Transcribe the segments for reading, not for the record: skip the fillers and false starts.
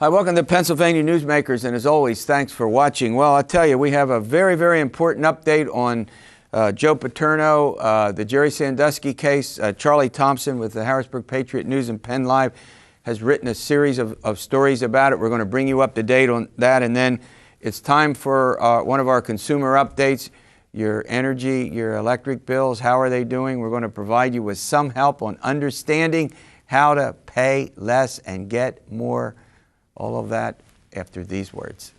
Hi, welcome to Pennsylvania Newsmakers, and as always, thanks for watching. Well, I tell you, we have a very, very important update on Joe Paterno, the Jerry Sandusky case. Charlie Thompson with the Harrisburg Patriot-News and PennLive has written a series of stories about it. We're going to bring you up to date on that, and then it's time for one of our consumer updates. Your energy, your electric bills, how are they doing? We're going to provide you with some help on understanding how to pay less and get more. All of that after these words.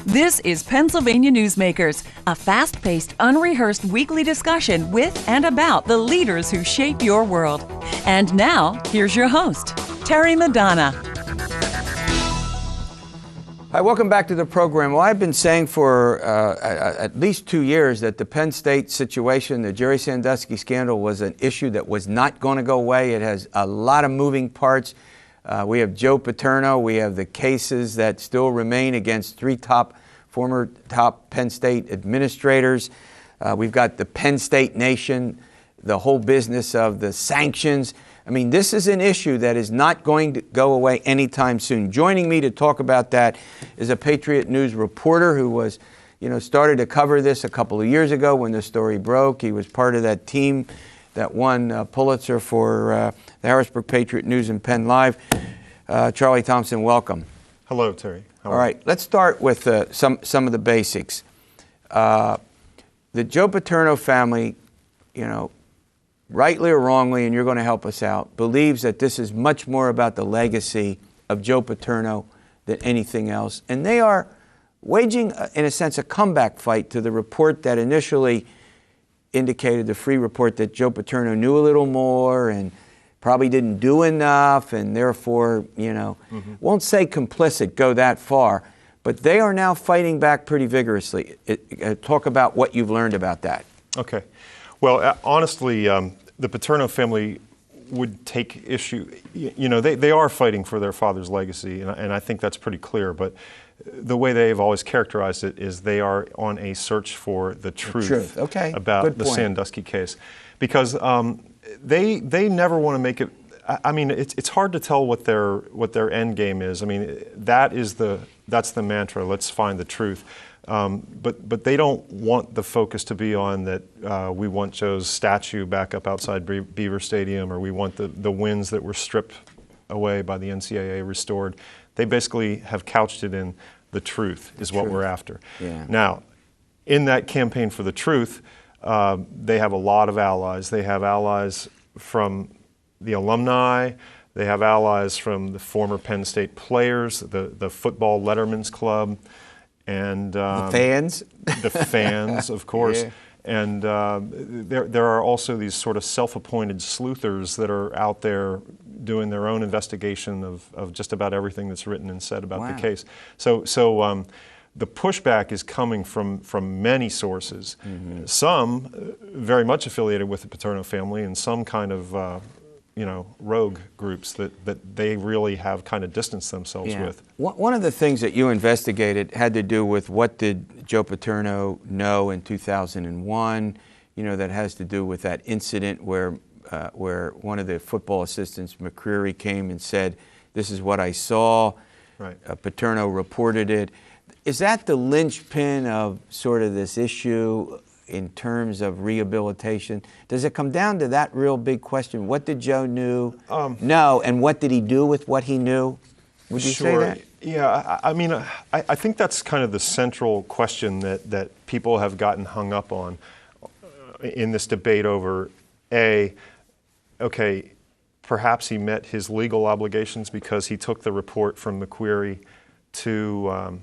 This is Pennsylvania Newsmakers, a fast-paced, unrehearsed weekly discussion with and about the leaders who shape your world. And now, here's your host, Terry Madonna. Hi, welcome back to the program. Well, I've been saying for at least 2 years that the Penn State situation, the Jerry Sandusky scandal, was an issue that was not going to go away. It has a lot of moving parts. We have Joe Paterno. We have the cases that still remain against three former top Penn State administrators. We've got the Penn State Nation, the whole business of the sanctions. I mean, this is an issue that is not going to go away anytime soon. Joining me to talk about that is a Patriot News reporter who was, started to cover this a couple of years ago when the story broke. He was part of that team that won Pulitzer for the Harrisburg Patriot-News and PennLive. Charlie Thompson, welcome. Hello, Terry. All right, let's start with some of the basics. The Joe Paterno family, rightly or wrongly, and you're going to help us out, believes that this is much more about the legacy of Joe Paterno than anything else. And they are waging, in a sense, a comeback fight to the report that initially indicated, the free report, that Joe Paterno knew a little more and probably didn't do enough, and therefore, won't say complicit, go that far, but they are now fighting back pretty vigorously. Talk about what you've learned about that. Okay. Well, honestly, the Paterno family would take issue. They are fighting for their father's legacy, and I think that's pretty clear, but the way they've always characterized it is they are on a search for the truth. Okay. About the Sandusky case, because they never want to make it. I mean, it's hard to tell what their end game is. I mean, that's the mantra. Let's find the truth. But they don't want the focus to be on that. We want Joe's statue back up outside Beaver Stadium, or we want the wins that were stripped away by the NCAA restored. They basically have couched it in the truth is what we're after. Yeah. Now, in that campaign for the truth, they have a lot of allies. They have allies from the alumni. They have allies from the former Penn State players, the football Letterman's Club, and the fans. The fans, of course. Yeah. And there are also these sort of self-appointed sleuthers that are out there doing their own investigation of just about everything that's written and said about the case. So the pushback is coming from many sources. Mm-hmm. Some very much affiliated with the Paterno family, and some kind of rogue groups that they really have kind of distanced themselves with. One of the things that you investigated had to do with what did Joe Paterno know in 2001, that has to do with that incident where one of the football assistants, McCreary, came and said, "This is what I saw." Right. Paterno reported it. Is that the linchpin of sort of this issue in terms of rehabilitation? Does it come down to that real big question? What did Joe know, and what did he do with what he knew? Would you say that? Yeah, I mean, I think that's kind of the central question that people have gotten hung up on in this debate over, perhaps he met his legal obligations because he took the report from McQuarrie to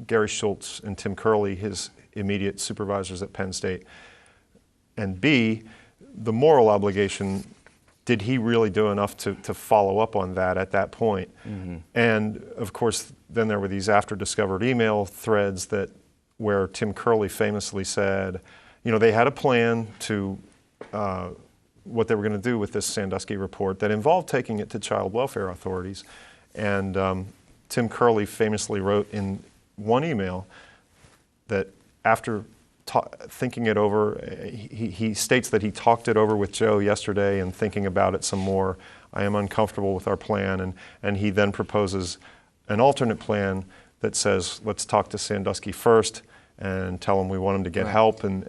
Gary Schultz and Tim Curley, his immediate supervisors at Penn State. And B, the moral obligation, did he really do enough to follow up on that at that point? Mm-hmm. And of course, then there were these after-discovered email threads where Tim Curley famously said, they had a plan to what they were going to do with this Sandusky report that involved taking it to child welfare authorities. And Tim Curley famously wrote in one email that after thinking it over. He states that he talked it over with Joe yesterday and thinking about it some more. I am uncomfortable with our plan, and he then proposes an alternate plan that says, let's talk to Sandusky first and tell him we want him to get help, and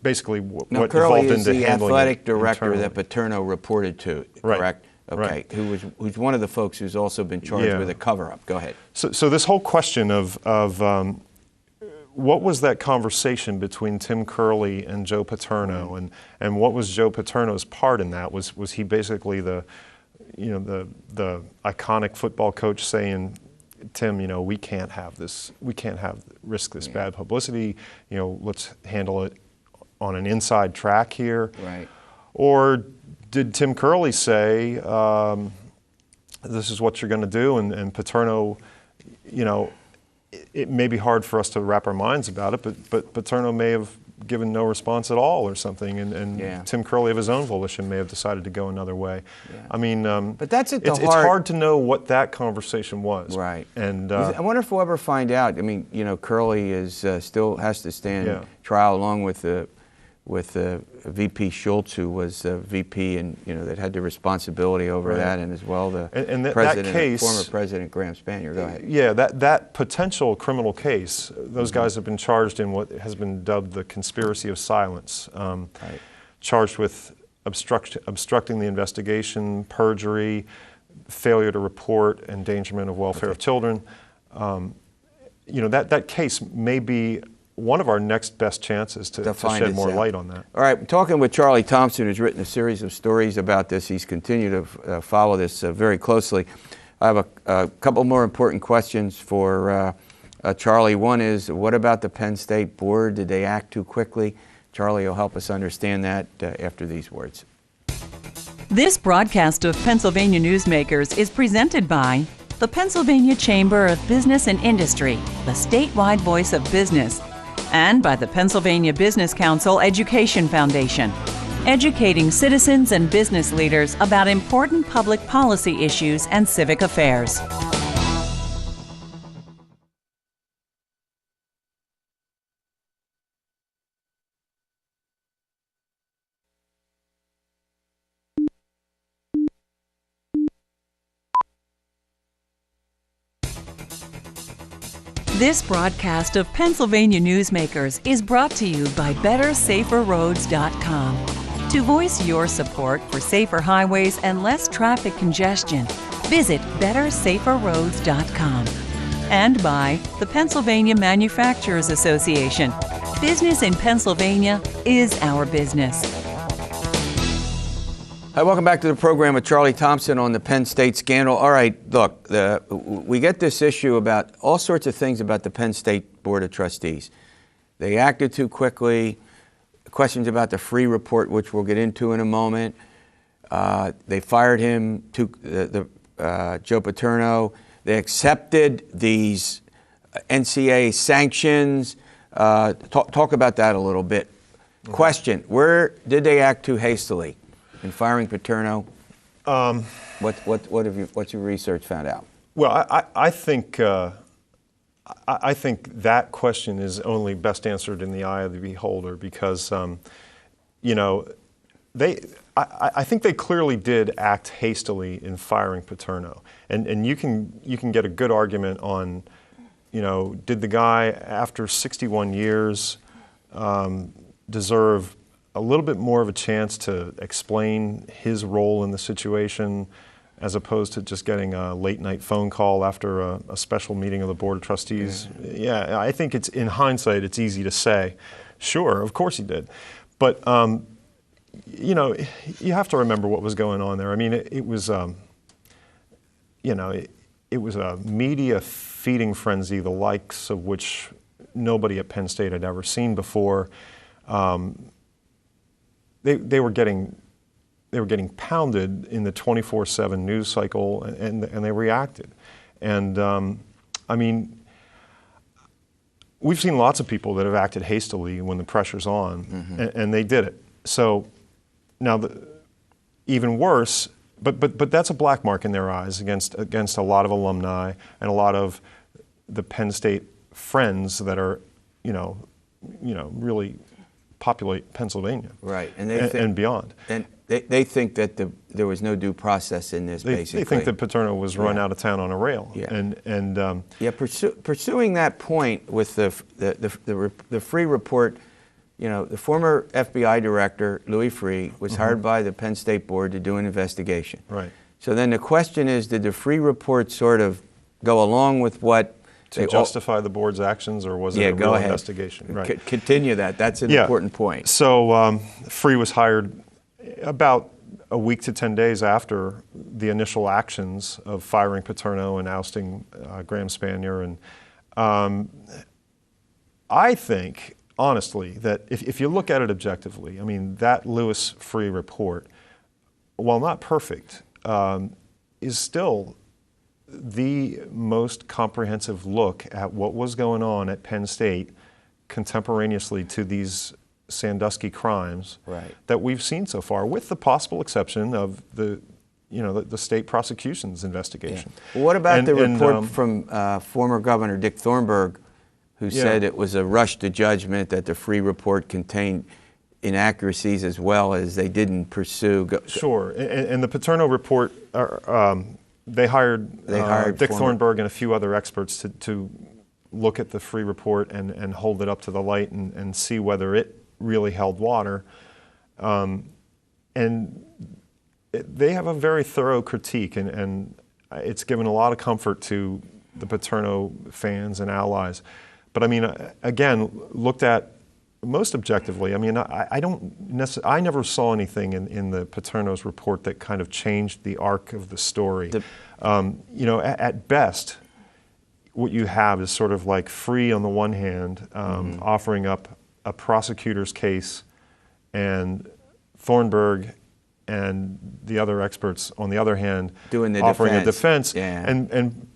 basically what now, evolved Curley is into the handling athletic it director internally. that Paterno reported to, Right. correct? Okay, Right. who's one of the folks who's also been charged with a cover-up. Go ahead. So this whole question of what was that conversation between Tim Curley and Joe Paterno, and what was Joe Paterno's part in that? Was he basically the iconic football coach saying, Tim, we can't risk this bad publicity. Let's handle it on an inside track here. Right. Or did Tim Curley say, this is what you're going to do, and Paterno, it may be hard for us to wrap our minds about it, but Paterno may have given no response at all or something, and Tim Curley of his own volition may have decided to go another way. Yeah. I mean, but that's at the it's heart. hard to know what that conversation was. Right. And I wonder if we'll ever find out. I mean, Curley is still has to stand trial along with VP Schultz, who was VP and that had the responsibility over that, and as well the president, that case, former President Graham Spanier. Go ahead. Yeah, that potential criminal case, those guys have been charged in what has been dubbed the conspiracy of silence, charged with obstructing the investigation, perjury, failure to report, endangerment of welfare of children. That case may be one of our next best chances to shed more light on that. All right, talking with Charlie Thompson, who's written a series of stories about this. He's continued to follow this very closely. I have a couple more important questions for Charlie. One is, what about the Penn State Board? Did they act too quickly? Charlie will help us understand that after these words. This broadcast of Pennsylvania Newsmakers is presented by the Pennsylvania Chamber of Business and Industry, the statewide voice of business, and by the Pennsylvania Business Council Education Foundation, educating citizens and business leaders about important public policy issues and civic affairs. This broadcast of Pennsylvania Newsmakers is brought to you by BetterSaferRoads.com. To voice your support for safer highways and less traffic congestion, visit BetterSaferRoads.com. And by the Pennsylvania Manufacturers Association. Business in Pennsylvania is our business. Hi, welcome back to the program with Charlie Thompson on the Penn State scandal. All right, look, we get this issue about all sorts of things about the Penn State Board of Trustees. They acted too quickly. Questions about the free report, which we'll get into in a moment. They fired him, Joe Paterno. They accepted these NCAA sanctions. Talk about that a little bit. Mm-hmm. Question, where did they act too hastily? In firing Paterno, what's your research found out? Well, I think that question is only best answered in the eye of the beholder, because I think they clearly did act hastily in firing Paterno, and you can get a good argument on, did the guy after 61 years deserve a little bit more of a chance to explain his role in the situation, as opposed to just getting a late night phone call after a special meeting of the Board of Trustees. Yeah, I think it's, in hindsight, it's easy to say, sure, of course he did. But, you have to remember what was going on there. I mean, it was a media feeding frenzy, the likes of which nobody at Penn State had ever seen before. They were getting pounded in the 24/7 news cycle, and they reacted. And I mean, we've seen lots of people that have acted hastily when the pressure's on, mm-hmm. and they did it. So now, even worse, but that's a black mark in their eyes against a lot of alumni and a lot of the Penn State friends that are, really populate Pennsylvania, right, and beyond. And they think that there was no due process in this. Basically, they think that Paterno was run out of town on a rail. Yeah. Pursuing that point with the Free report. The former FBI director, Louis Free, was hired by the Penn State Board to do an investigation. Right. So then the question is, did the Free report sort of go along with what... To justify the board's actions, or was it a real investigation? Right. Continue that. That's an important point. So Free was hired about a week to 10 days after the initial actions of firing Paterno and ousting Graham Spanier. And I think... honestly, that if you look at it objectively, I mean, that Louis Free report, while not perfect, is still the most comprehensive look at what was going on at Penn State contemporaneously to these Sandusky crimes that we've seen so far, with the possible exception of the state prosecution's investigation. Yeah. Well, what about the report from former Governor Dick Thornburg, who said it was a rush to judgment, that the Free report contained inaccuracies as well as they didn't pursue? Sure, and the Paterno report, they hired Dick Thornburg and a few other experts to look at the Free report and hold it up to the light and see whether it really held water. And they have a very thorough critique, and it's given a lot of comfort to the Paterno fans and allies. But I mean, again, looked at most objectively, I mean, I never saw anything in the Paterno's report that kind of changed the arc of the story. At best, what you have is sort of like Free on the one hand, offering up a prosecutor's case, and Thornburg and the other experts on the other hand offering a defense, and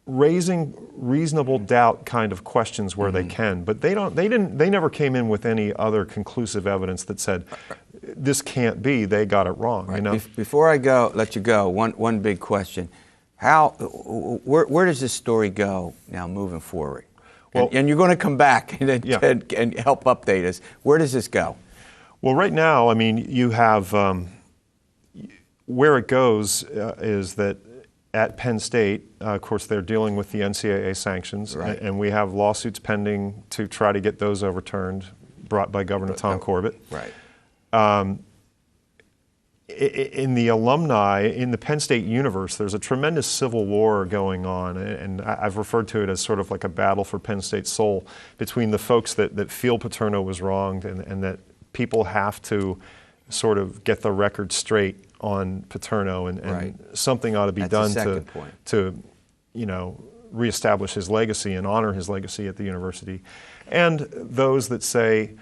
raising reasonable doubt kind of questions where they can, but they never came in with any other conclusive evidence that said this can't be, they got it wrong. Right. Before I let you go, one big question: where does this story go now moving forward? Well, and you're going to come back and help update us. Where does this go? Well, right now, I mean, you have where it goes is that at Penn State, of course, they're dealing with the NCAA sanctions, and we have lawsuits pending to try to get those overturned, brought by Governor Tom Corbett. Right. In the alumni, in the Penn State universe, there's a tremendous civil war going on, and I've referred to it as sort of like a battle for Penn State's soul between the folks that feel Paterno was wronged and that people have to sort of get the record straight on Paterno, and something ought to be done to reestablish his legacy and honor his legacy at the university. And those that say,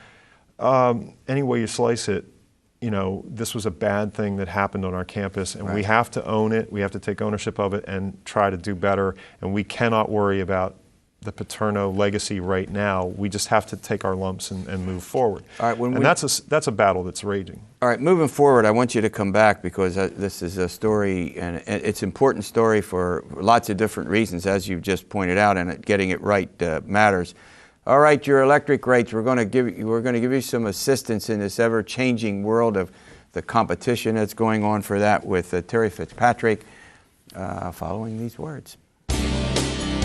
any way you slice it, this was a bad thing that happened on our campus, and we have to own it, we have to take ownership of it and try to do better, and we cannot worry about the Paterno legacy right now. We just have to take our lumps and move forward. All right, and that's a battle that's raging. All right, moving forward, I want you to come back because this is a story, and it's an important story for lots of different reasons, as you've just pointed out, and getting it right matters. All right, your electric rates, we're going to give you some assistance in this ever-changing world of the competition that's going on for that with Terry Fitzpatrick following these words.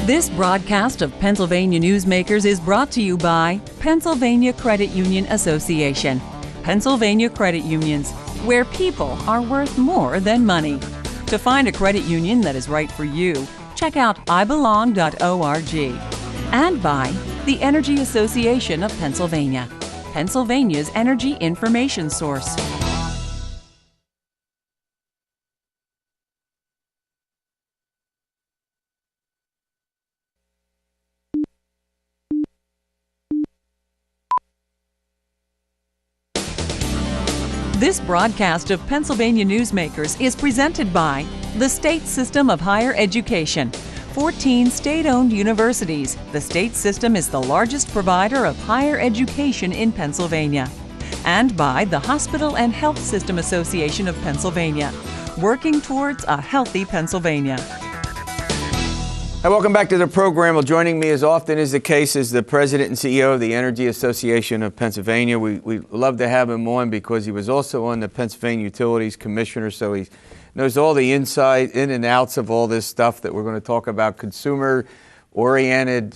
This broadcast of Pennsylvania Newsmakers is brought to you by Pennsylvania Credit Union Association. Pennsylvania Credit Unions, where people are worth more than money. To find a credit union that is right for you, check out ibelong.org. And by the Energy Association of Pennsylvania, Pennsylvania's energy information source. This broadcast of Pennsylvania Newsmakers is presented by the State System of Higher Education. 14 state-owned universities. The state system is the largest provider of higher education in Pennsylvania. And by the Hospital and Health System Association of Pennsylvania, working towards a healthy Pennsylvania. Hi, welcome back to the program. Well, joining me, as often is the case, is the President and CEO of the Energy Association of Pennsylvania. We love to have him on because he was also on the Pennsylvania Utilities Commissioner, so he knows all the inside, in and outs of all this stuff that we're going to talk about, consumer-oriented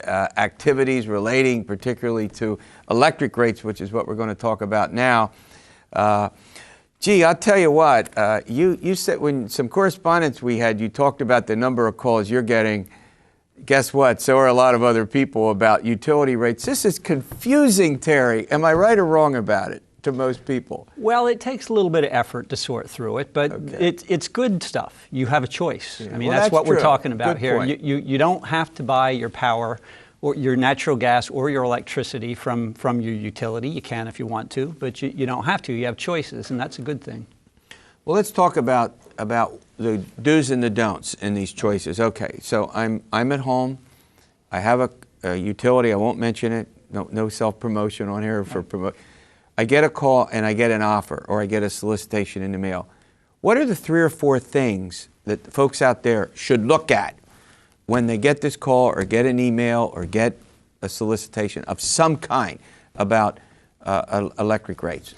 activities relating particularly to electric rates, which is what we're going to talk about now. Gee, I'll tell you what, you said when some correspondence we had, you talked about the number of calls you're getting. Guess what? So are a lot of other people about utility rates. This is confusing, Terry. Am I right or wrong about it to most people? Well, it takes a little bit of effort to sort through it, but it's good stuff. You have a choice. Yeah. I mean, Well, that's what true. we're talking about Good here. point. You don't have to buy your power or your natural gas or your electricity from your utility. You can if you want to, but you don't have to. You have choices, and that's a good thing. Well, let's talk about the do's and the don'ts in these choices. Okay, so I'm at home. I have a utility. I won't mention it. No self-promotion on here for promote. I get a call and I get an offer, or I get a solicitation in the mail. What are the 3 or 4 things that the folks out there should look at when they get this call or get an email or get a solicitation of some kind about electric rates?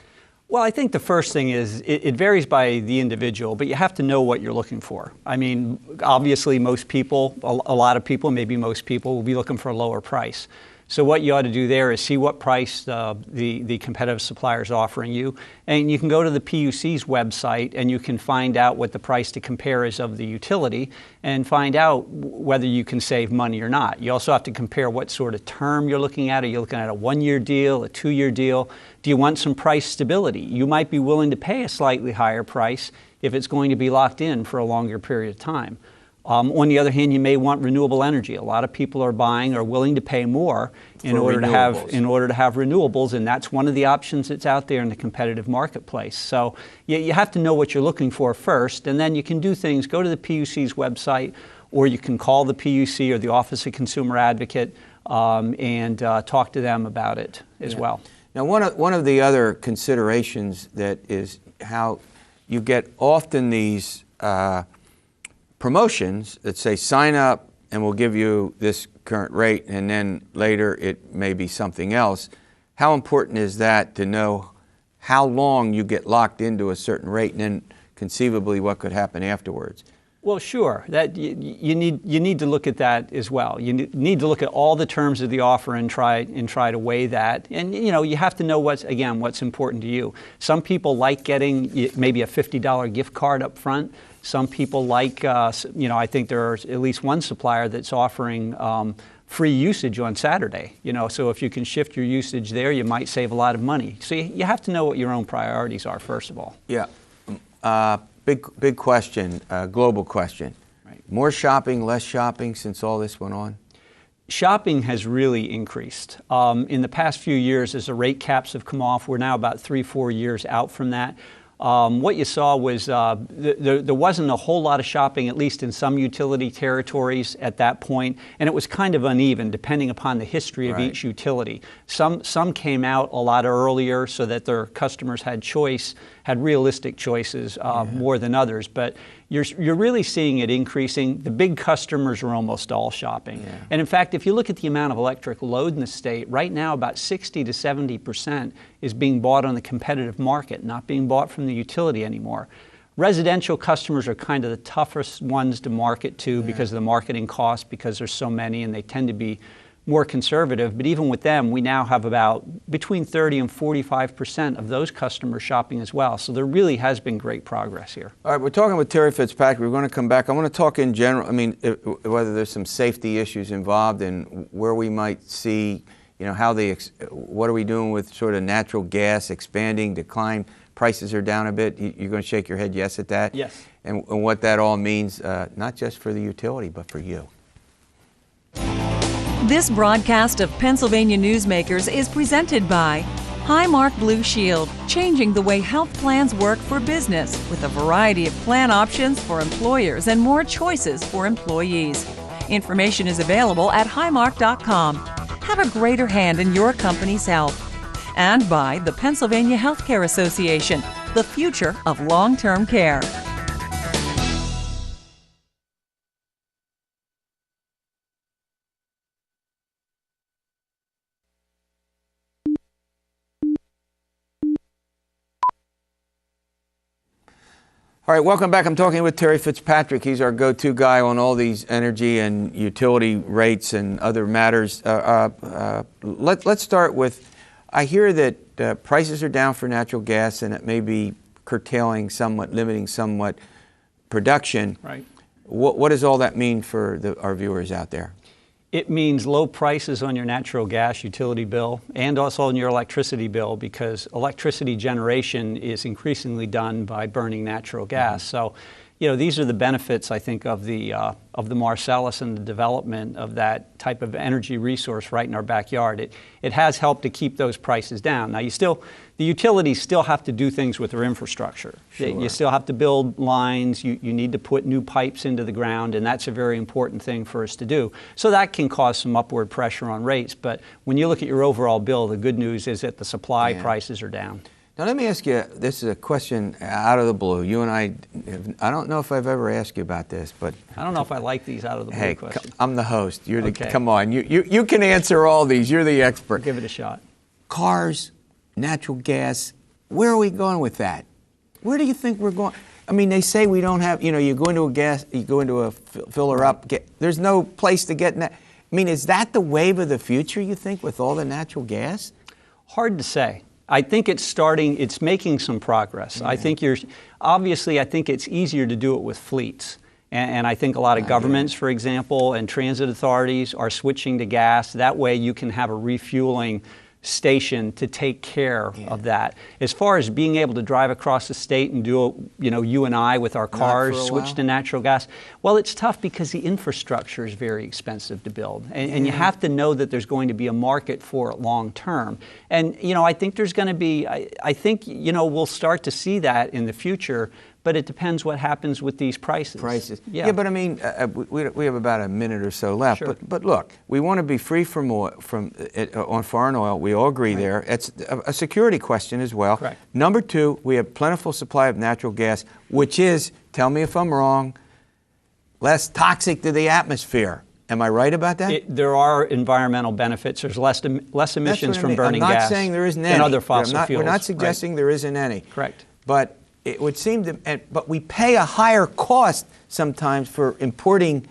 Well, I think the first thing is it varies by the individual, but you have to know what you're looking for. I mean, obviously most people, a lot of people, maybe most people will be looking for a lower price. So what you ought to do there is see what price the competitive supplier is offering you. And you can go to the PUC's website and you can find out what the price to compare is of the utility and find out whether you can save money or not. You also have to compare what sort of term you're looking at. Are you looking at a 1-year deal, a 2-year deal? Do you want some price stability? You might be willing to pay a slightly higher price if it's going to be locked in for a longer period of time. On the other hand, you may want renewable energy. A lot of people are buying or willing to pay more in order to have renewables, and that's one of the options that's out there in the competitive marketplace. So you have to know what you're looking for first, and then you can do things. Go to the PUC's website, or you can call the PUC or the Office of Consumer Advocate and talk to them about it as well. Now, one of the other considerations that is how you get often these promotions that say sign up and we'll give you this current rate, and then later it may be something else. How important is that to know how long you get locked into a certain rate and then conceivably what could happen afterwards? Well, sure. That you need to look at that as well. You need to look at all the terms of the offer and try to weigh that. And you have to know what's important to you. Some people like getting maybe a $50 gift card up front. Some people like I think there's at least one supplier that's offering free usage on Saturday. So if you can shift your usage there, you might save a lot of money. So you have to know what your own priorities are first of all. Yeah. Big question, global question. Right. More shopping, less shopping since all this went on? Shopping has really increased. In the past few years, as the rate caps have come off, we're now about 3-4 years out from that. What you saw was there wasn't a whole lot of shopping, at least in some utility territories at that point, and it was kind of uneven depending upon the history of each utility. Some came out a lot earlier so that their customers had realistic choices more than others, but you're really seeing it increasing. The big customers are almost all shopping. Yeah. And in fact, if you look at the amount of electric load in the state, right now about 60 to 70% is being bought on the competitive market, not being bought from the utility anymore. Residential customers are kind of the toughest ones to market to because of the marketing costs, because there's so many and they tend to be more conservative, but even with them, we now have about between 30 and 45% of those customers shopping as well. So there really has been great progress here. All right, we're talking with Terry Fitzpatrick. We're going to come back. I want to talk in general, whether there's some safety issues involved and where we might see, what are we doing with sort of natural gas expanding, decline, prices are down a bit. You're going to shake your head yes at that? Yes. And what that all means, not just for the utility, but for you. This broadcast of Pennsylvania Newsmakers is presented by Highmark Blue Shield, changing the way health plans work for business with a variety of plan options for employers and more choices for employees. Information is available at highmark.com. Have a greater hand in your company's health. And by the Pennsylvania Healthcare Association, the future of long-term care. All right, welcome back. I'm talking with Terry Fitzpatrick. He's our go-to guy on all these energy and utility rates and other matters. Let's start with, I hear that prices are down for natural gas and it may be curtailing somewhat, limiting somewhat production. Right. What does all that mean for our viewers out there? It means low prices on your natural gas utility bill and also on your electricity bill, because electricity generation is increasingly done by burning natural gas. So, you know, these are the benefits, I think, of the Marcellus and the development of that type of energy resource right in our backyard. It has helped to keep those prices down. Now, the utilities still have to do things with their infrastructure. Sure. You still have to build lines. You need to put new pipes into the ground, and that's a very important thing for us to do. So that can cause some upward pressure on rates. But when you look at your overall bill, the good news is that the supply prices are down. Now let me ask you, this is a question out of the blue. You and I don't know if I've ever asked you about this, but I don't know if I like these out of the blue questions. I'm the host. You're the, Okay. Come on, you can answer all these. You're the expert. Give it a shot. Cars, natural gas, where are we going with that? Where do you think we're going? I mean, they say we don't have, you go into a filler up, there's no place to get in that. I mean, is that the wave of the future, you think, with all the natural gas? Hard to say. I think it's making some progress. I think I think it's easier to do it with fleets. And I think a lot of governments, for example, and transit authorities are switching to gas. That way you can have a refueling station to take care of that. As far as being able to drive across the state and do it, you and I with our cars switch to natural gas, well, it's tough because the infrastructure is very expensive to build. And you have to know that there's going to be a market for it long term. And, I think there's going to be, I think, we'll start to see that in the future. But it depends what happens with these prices. Yeah, but I mean, we have about a minute or so left. Sure. But look, we want to be free from on foreign oil. We all agree there. It's a security question as well. Correct. Number two, we have plentiful supply of natural gas, which is, tell me if I'm wrong, less toxic to the atmosphere. Am I right about that? There are environmental benefits. There's less emissions from burning gas. I'm not saying there isn't any. And other fossil fuels. We're not suggesting there isn't any. Correct. But it would seem but we pay a higher cost sometimes for importing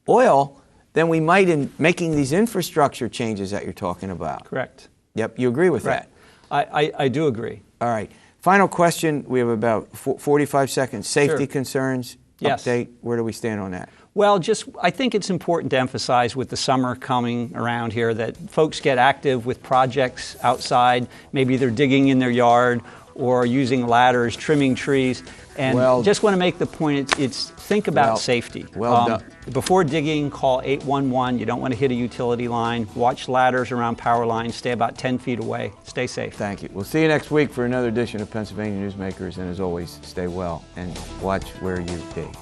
oil than we might in making these infrastructure changes that you're talking about. Correct. Yep, you agree with that? I do agree. All right. Final question. We have about 45 seconds. Safety concerns, Yes. update. Where do we stand on that? Well, I think it's important to emphasize with the summer coming around here that folks get active with projects outside. Maybe they're digging in their yard or using ladders, trimming trees. And just want to make the point, it's think about safety. Well done. Before digging, call 811. You don't want to hit a utility line. Watch ladders around power lines. Stay about 10 feet away. Stay safe. Thank you. We'll see you next week for another edition of Pennsylvania Newsmakers. And as always, stay well and watch where you dig.